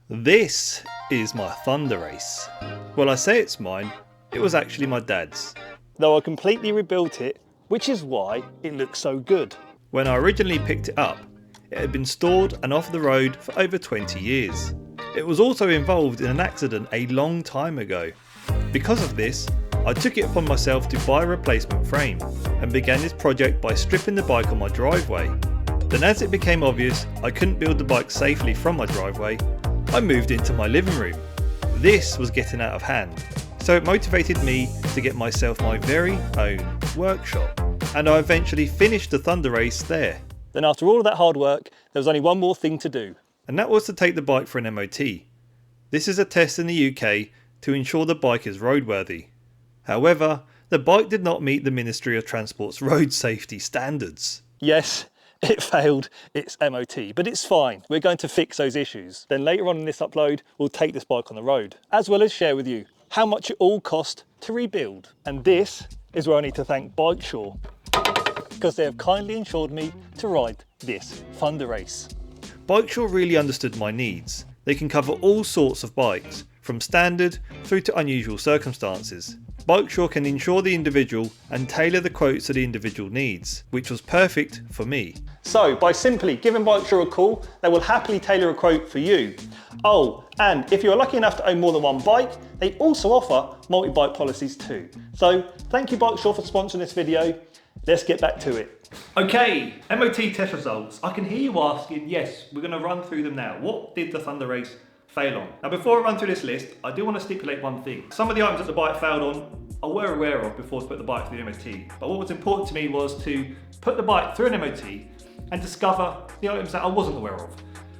This is my Thunderace. Well, I say it's mine, it was actually my dad's. Though I completely rebuilt it, which is why it looks so good. When I originally picked it up, it had been stored and off the road for over 20 years. It was also involved in an accident a long time ago. Because of this, I took it upon myself to buy a replacement frame and began this project by stripping the bike on my driveway. Then as it became obvious I couldn't build the bike safely from my driveway, I moved into my living room. This was getting out of hand, so it motivated me to get myself my very own workshop. And I eventually finished the Thunderace there. Then after all of that hard work, there was only one more thing to do. And that was to take the bike for an MOT. This is a test in the UK to ensure the bike is roadworthy. However, the bike did not meet the Ministry of Transport's road safety standards. Yes, it failed its MOT, but it's fine. We're going to fix those issues. Then later on in this upload, we'll take this bike on the road, as well as share with you how much it all cost to rebuild. And this is where I need to thank Bikeshaw, because they have kindly insured me to ride this Thunderace. Bikeshaw really understood my needs. They can cover all sorts of bikes, from standard through to unusual circumstances. Bikeshaw can insure the individual and tailor the quotes to the individual needs, which was perfect for me. So by simply giving Bikeshaw a call, they will happily tailor a quote for you. Oh, and if you're lucky enough to own more than one bike, they also offer multi-bike policies too. So thank you Bikeshaw for sponsoring this video. Let's get back to it. Okay, MOT test results. I can hear you asking, yes, we're going to run through them now. What did the Thunderace fail on? Now before I run through this list, I do want to stipulate one thing. Some of the items that the bike failed on I were aware of before to put the bike through the MOT. But what was important to me was to put the bike through an MOT and discover the items that I wasn't aware of,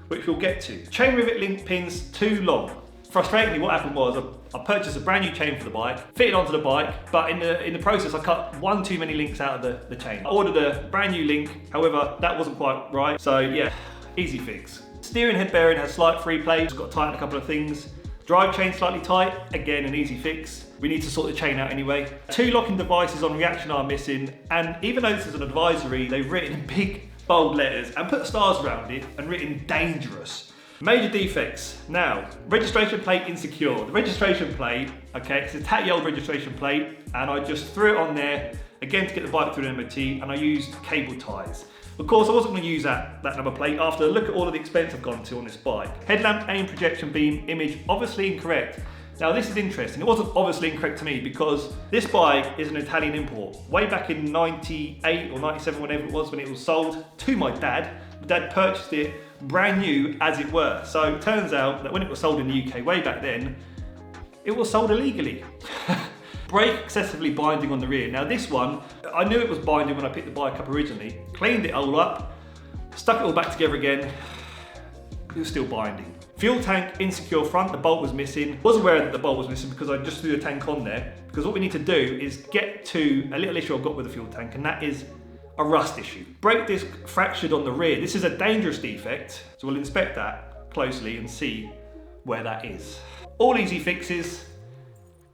which we'll get to. Chain rivet link pins too long. Frustratingly, what happened was I purchased a brand new chain for the bike, fitted onto the bike, but in the process I cut one too many links out of the chain. I ordered a brand new link, however that wasn't quite right, so yeah, easy fix. Steering head bearing has slight free play, just got to tighten a couple of things. Drive chain slightly tight, again an easy fix. We need to sort the chain out anyway. Two locking devices on reaction are missing, and even though this is an advisory, they've written in big bold letters and put stars around it and written dangerous. Major defects. Now, registration plate insecure. The registration plate, okay, it's a tatty old registration plate, and I just threw it on there, again to get the bike through the MOT, and I used cable ties. Of course, I wasn't going to use that number plate after a look at all of the expense I've gone to on this bike. Headlamp aim projection beam image, obviously incorrect. Now this is interesting, it wasn't obviously incorrect to me because this bike is an Italian import. Way back in 98 or 97, whenever it was when it was sold to my dad. My dad purchased it brand new as it were. So it turns out that when it was sold in the UK way back then, it was sold illegally. Brake excessively binding on the rear. Now this one, I knew it was binding when I picked the bike up originally. Cleaned it all up, stuck it all back together again. It was still binding. Fuel tank insecure front, the bolt was missing. Was aware that the bolt was missing because I just threw the tank on there. Because what we need to do is get to a little issue I've got with the fuel tank, and that is a rust issue. Brake disc fractured on the rear. This is a dangerous defect, so we'll inspect that closely and see where that is. All easy fixes.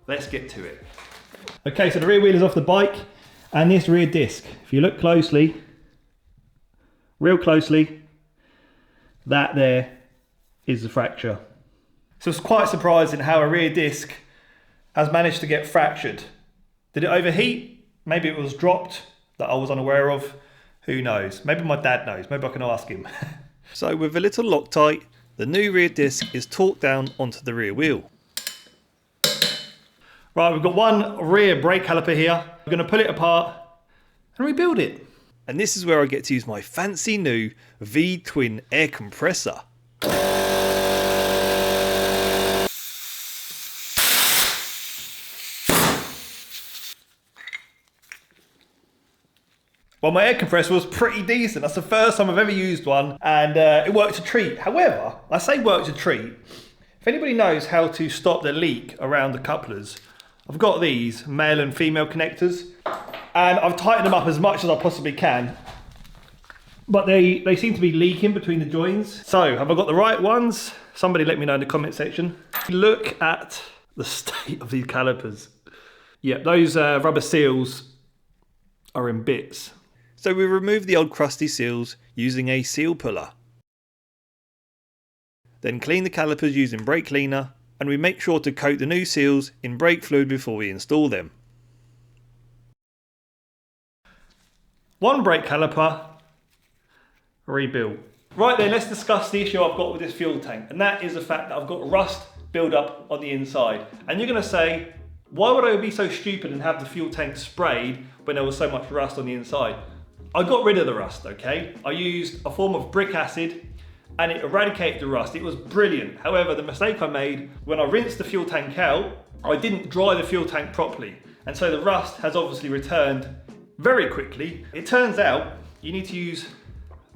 Let's get to it. Okay, so the rear wheel is off the bike, and this rear disc, if you look closely, real closely, that there is the fracture. So it's quite surprising how a rear disc has managed to get fractured. Did it overheat? Maybe it was dropped that I was unaware of. Who knows? Maybe my dad knows. Maybe I can ask him. So with a little Loctite, the new rear disc is torqued down onto the rear wheel. Right, we've got one rear brake caliper here. We're going to pull it apart and rebuild it. And this is where I get to use my fancy new V-twin air compressor. Well, my air compressor was pretty decent. That's the first time I've ever used one, and it worked a treat. However, I say worked a treat. If anybody knows how to stop the leak around the couplers, I've got these male and female connectors, and I've tightened them up as much as I possibly can, but they seem to be leaking between the joins. So, have I got the right ones? Somebody let me know in the comment section. Look at the state of these calipers. Yeah, those rubber seals are in bits. So we removed the old crusty seals using a seal puller. then clean the calipers using brake cleaner, and we make sure to coat the new seals in brake fluid before we install them. One brake caliper rebuilt. Right then, let's discuss the issue I've got with this fuel tank, and that is the fact that I've got rust build up on the inside. And you're going to say, why would I be so stupid and have the fuel tank sprayed when there was so much rust on the inside? I got rid of the rust, okay? I used a form of brick acid and it eradicated the rust. It was brilliant. However, the mistake I made, when I rinsed the fuel tank out, I didn't dry the fuel tank properly. And so the rust has obviously returned very quickly. It turns out you need to use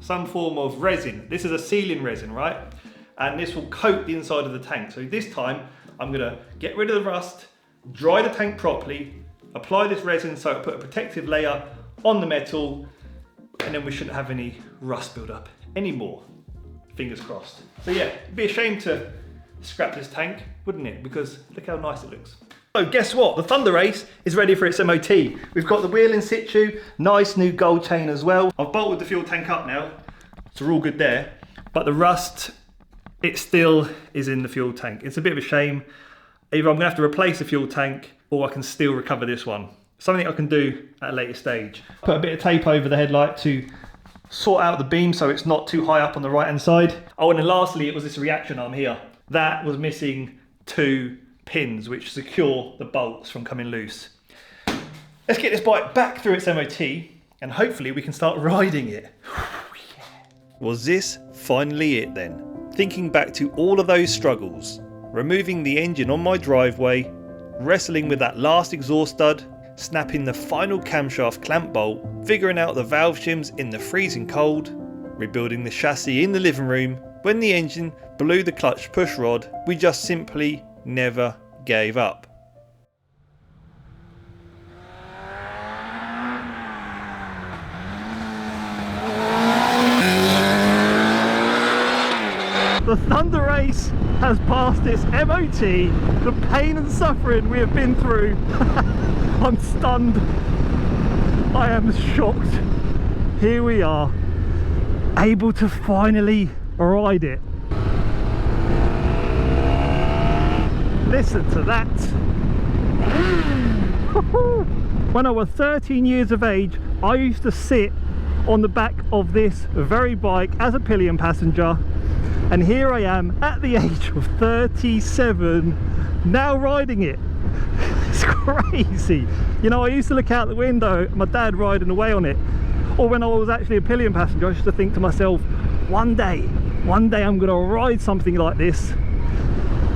some form of resin. This is a sealing resin, right? And this will coat the inside of the tank. So this time I'm gonna get rid of the rust, dry the tank properly, apply this resin so it put a protective layer on the metal, and then we shouldn't have any rust build up anymore. Fingers crossed. So yeah, it'd be a shame to scrap this tank, wouldn't it? Because look how nice it looks. So guess what? The Thunderace is ready for its MOT. We've got the wheel in situ, nice new gold chain as well. I've bolted the fuel tank up now, so we're all good there. But the rust, it still is in the fuel tank. It's a bit of a shame. Either I'm gonna have to replace the fuel tank or I can still recover this one. Something I can do at a later stage. Put a bit of tape over the headlight to sort out the beam so it's not too high up on the right hand side. Oh, and then lastly, it was this reaction arm here. That was missing 2 pins which secure the bolts from coming loose. Let's get this bike back through its MOT and hopefully we can start riding it. Was this finally it then? Thinking back to all of those struggles, removing the engine on my driveway, wrestling with that last exhaust stud, snapping the final camshaft clamp bolt, figuring out the valve shims in the freezing cold, rebuilding the chassis in the living room, when the engine blew the clutch push rod, we just simply never gave up. The Thunderace has passed its MOT. The pain and suffering we have been through. I'm stunned. I am shocked. Here we are, able to finally ride it. Listen to that. When I was 13 years of age, I used to sit on the back of this very bike as a pillion passenger. And here I am at the age of 37, now riding it. It's crazy. You know, I used to look out the window at my dad riding away on it. Or when I was actually a pillion passenger, I used to think to myself, one day I'm gonna ride something like this.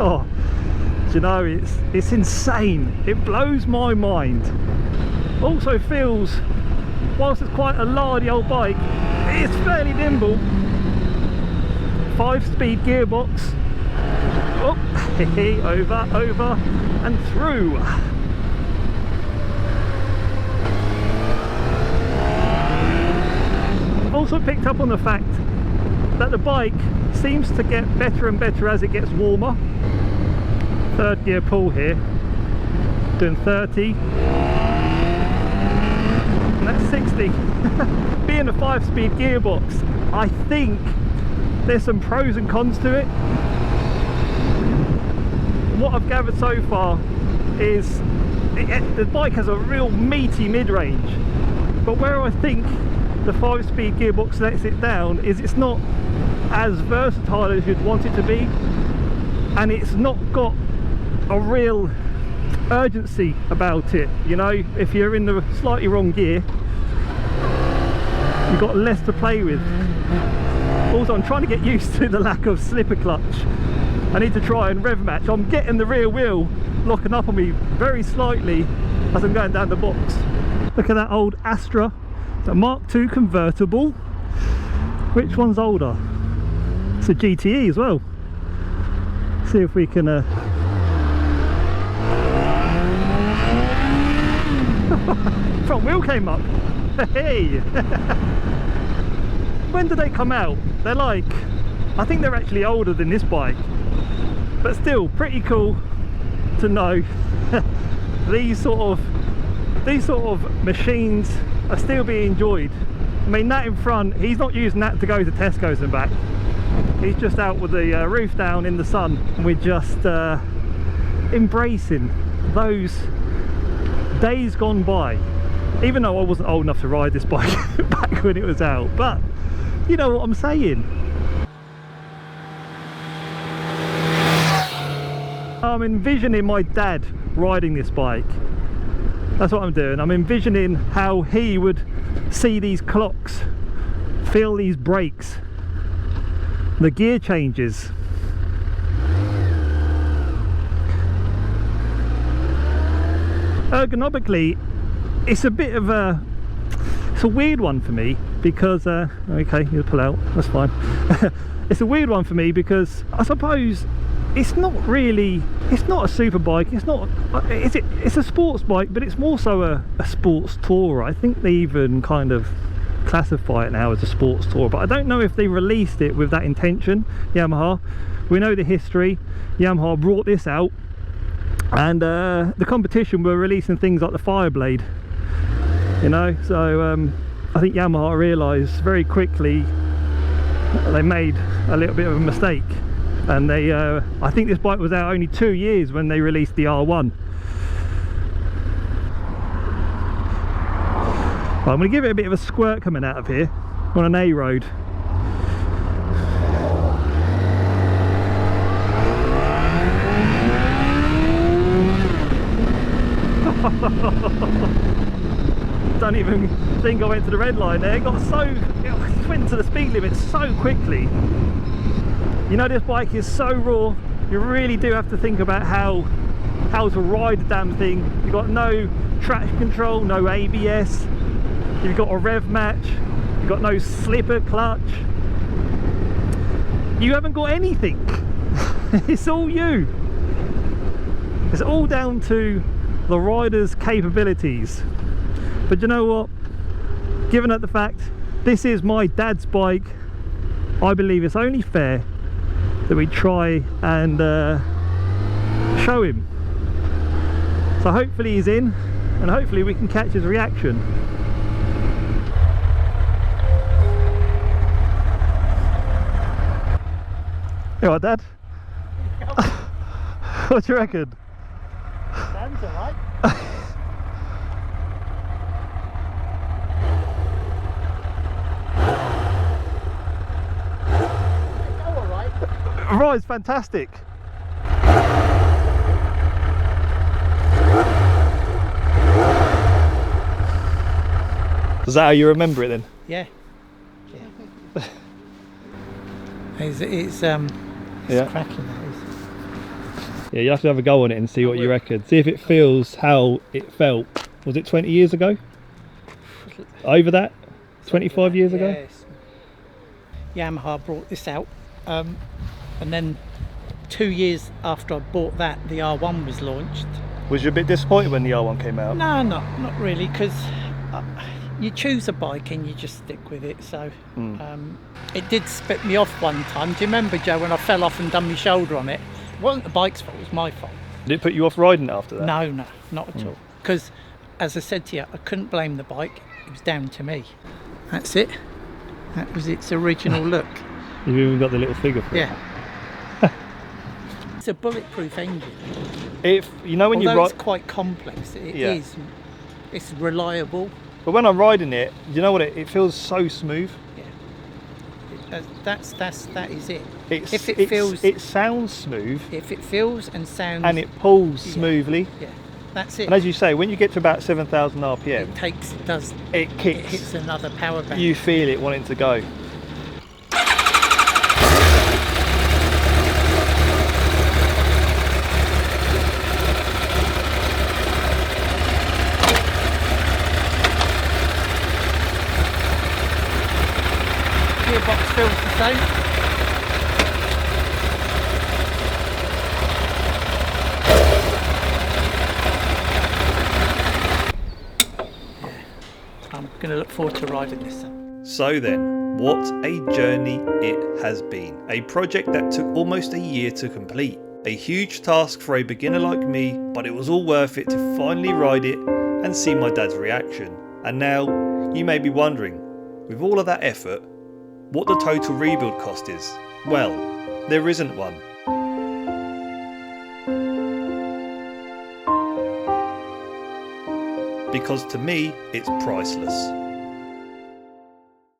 Oh, do you know, it's insane. It blows my mind. Also feels, whilst it's quite a lardy old bike, it's fairly nimble. 5-speed gearbox. Oh, over and through. I've also picked up on the fact that the bike seems to get better and better as it gets warmer. 3rd gear pull here, doing 30, and that's 60. Being a 5-speed gearbox, I think there's some pros and cons to it. What I've gathered so far is the bike has a real meaty mid-range, but where I think the 5-speed gearbox lets it down is it's not as versatile as you'd want it to be, and it's not got a real urgency about it. You know, if you're in the slightly wrong gear, you've got less to play with. Also, I'm trying to get used to the lack of slipper clutch. I need to try and rev match. I'm getting the rear wheel locking up on me very slightly as I'm going down the box. Look at that old Astra. It's a Mark II convertible. Which one's older? It's a GTE as well. See if we can front wheel came up. Hey. When did they come out? They're like, I think they're actually older than this bike, but still pretty cool to know these sort of machines are still being enjoyed. I mean, that in front, he's not using that to go to Tesco's and back. He's just out with the roof down in the sun, and we're just embracing those days gone by. Even though I wasn't old enough to ride this bike back when it was out, but you know what I'm saying. I'm envisioning my dad riding this bike. That's what I'm doing. I'm envisioning how he would see these clocks, feel these brakes, the gear changes. Ergonomically, it's a bit of a, it's a weird one for me because, okay, you'll pull out, that's fine. It's a weird one for me because I suppose it's not really, it's not a super bike, it's not, it's a sports bike, but it's more so a sports tourer. I think they even kind of classify it now as a sports tourer, but I don't know if they released it with that intention. Yamaha, we know the history. Yamaha brought this out, and the competition were releasing things like the Fireblade, you know, so I think Yamaha realised very quickly they made a little bit of a mistake. And they, I think this bike was out only 2 years when they released the R1. Well, I'm going to give it a bit of a squirt coming out of here on an A road. Don't even think I went to the red line there. It went to the speed limit so quickly. You know, this bike is so raw, you really do have to think about how to ride the damn thing. You've got no traction control, no ABS, you've got a rev match, you've got no slipper clutch, you haven't got anything. It's all you. It's all down to the rider's capabilities. But you know what, given that the fact this is my dad's bike, I believe it's only fair that we try and show him. So hopefully he's in, and hopefully we can catch his reaction. You alright, Dad? What do you reckon? Sounds alright. Right, it's fantastic. Is that how you remember it then? Yeah. It's yeah, cracking. Yeah, you have to have a go on it and see what you reckon. See if it feels how it felt. Was it 20 years ago? Over that? 25 years ago? Yes. Yamaha brought this out. And then 2 years after I bought that, the R1 was launched. Was you a bit disappointed when the R1 came out? No, not really, because you choose a bike and you just stick with it. So it did spit me off one time. Do you remember, Joe, when I fell off and done my shoulder on it? It wasn't the bike's fault, it was my fault. Did it put you off riding it after that? No, not at all. Because, as I said to you, I couldn't blame the bike. It was down to me. That's it. That was its original look. You've even got the little figure for it. Yeah. It's a bulletproof engine. You know when Although you ride, it's quite complex. It is. It's reliable. But when I'm riding it, you know what? It feels so smooth. Yeah. That is it. It sounds smooth. If it feels and sounds. And it pulls smoothly. Yeah. That's it. And as you say, when you get to about 7,000 RPM, it kicks. It hits another power band. You feel it wanting to go. Gearbox feels the same. I'm going to look forward to riding this. So then, what a journey it has been. A project that took almost a year to complete. A huge task for a beginner like me, but it was all worth it to finally ride it and see my dad's reaction. And now, you may be wondering, with all of that effort, what the total rebuild cost is. Well, there isn't one. Because to me, it's priceless.